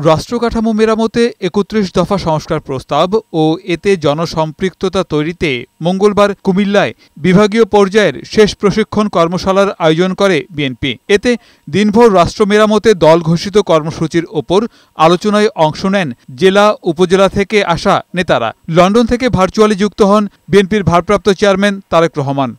রাষ্ট্রকাঠামো মেরামতে ৩১ দফা সংস্কার প্রস্তাব ও এতে জনসম্পৃক্ততা তৈরিতে মঙ্গলবার কুমিল্লায় বিভাগীয় পর্যায়ের শেষ প্রশিক্ষণ কর্মশালার আয়োজন করে বিএনপি। এতে দিনভর রাষ্ট্র মেরামতে দল ঘোষিত কর্মসূচির ওপর আলোচনায় অংশ নেন জেলা উপজেলা থেকে আসা নেতারা। লন্ডন থেকে ভার্চুয়ালি যুক্ত হন বিএনপির ভারপ্রাপ্ত চেয়ারম্যান তারেক রহমান।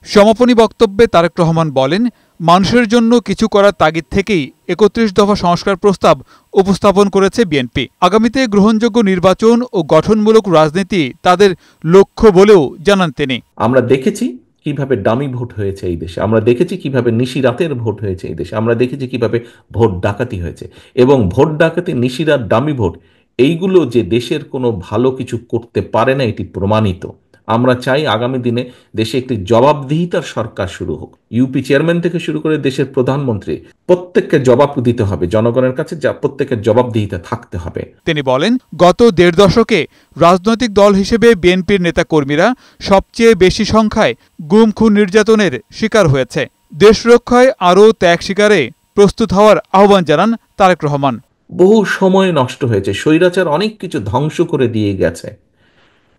সমাপনী বক্তব্যে তারেক রহমান বলেন, মানুষের জন্য কিছু করার তাগিদ থেকেই ৩১ দফা সংস্কার প্রস্তাব উপস্থাপন করেছে বিএনপি। আগামীতে গ্রহণযোগ্য নির্বাচন ও গঠনমূলক রাজনীতি তাদের লক্ষ্য বলেও জানান তিনি। আমরা দেখেছি কিভাবে ডামি ভোট হয়েছে এই দেশে, আমরা দেখেছি কিভাবে নিশিরাতের ভোট হয়েছে এই দেশে, আমরা দেখেছি কিভাবে ভোট ডাকাতি হয়েছে, এবং ভোট ডাকাতি, নিশিরাত, ডামি ভোট এইগুলো যে দেশের কোনো ভালো কিছু করতে পারে না এটি প্রমাণিত। আমরা চাই আগামী দিনে দেশে একটি জবাবদিহিতার সরকার শুরু হোক। ইউপি চেয়ারম্যান থেকে শুরু করে দেশের প্রধানমন্ত্রী প্রত্যেককে জবাব দিতে হবে, জনগণের কাছে প্রত্যেকের জবাবদিহিতা থাকতে হবে। তিনি বলেন, গত ১.৫ দশকে রাজনৈতিক দল হিসেবে বিএনপির নেতাকর্মীরা সবচেয়ে বেশি সংখ্যায় গুম, খুন, নির্যাতনের শিকার হয়েছে। দেশ রক্ষায় আরও ত্যাগ স্বীকারে প্রস্তুত হওয়ার আহ্বান জানান তারেক রহমান। বহু সময় নষ্ট হয়েছে, স্বৈরাচার অনেক কিছু ধ্বংস করে দিয়ে গেছে,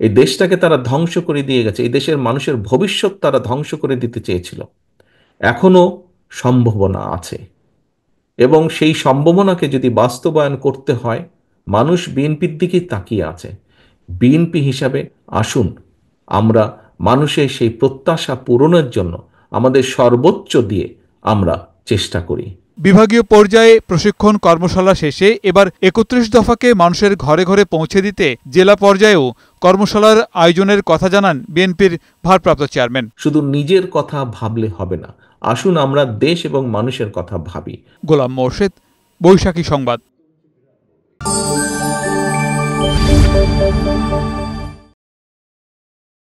এই দেশটাকে তারা ধ্বংস করে দিয়ে গেছে, এই দেশের মানুষের ভবিষ্যৎ তারা ধ্বংস করে দিতে চেয়েছিল। এখনো সম্ভাবনা আছে, এবং সেই সম্ভাবনাকে যদি বাস্তবায়ন করতে হয়, মানুষ বিএনপির দিকেই তাকিয়ে আছে। বিএনপি হিসাবে আসুন আমরা মানুষের সেই প্রত্যাশা পূরণের জন্য আমাদের সর্বোচ্চ দিয়ে আমরা চেষ্টা করি। বিভাগীয় পর্যায়ে প্রশিক্ষণ কর্মশালা শেষে এবার ৩১ দফাকে মানুষের ঘরে ঘরে পৌঁছে দিতে জেলা পর্যায়েও কর্মশালার আয়োজনের কথা জানান বিএনপির ভারপ্রাপ্ত চেয়ারম্যান। শুধু নিজের কথা ভাবলে হবে না, আসুন আমরা দেশ এবং মানুষের কথা ভাবি। গোলাম মোর্শেদ, বৈশাখী সংবাদ।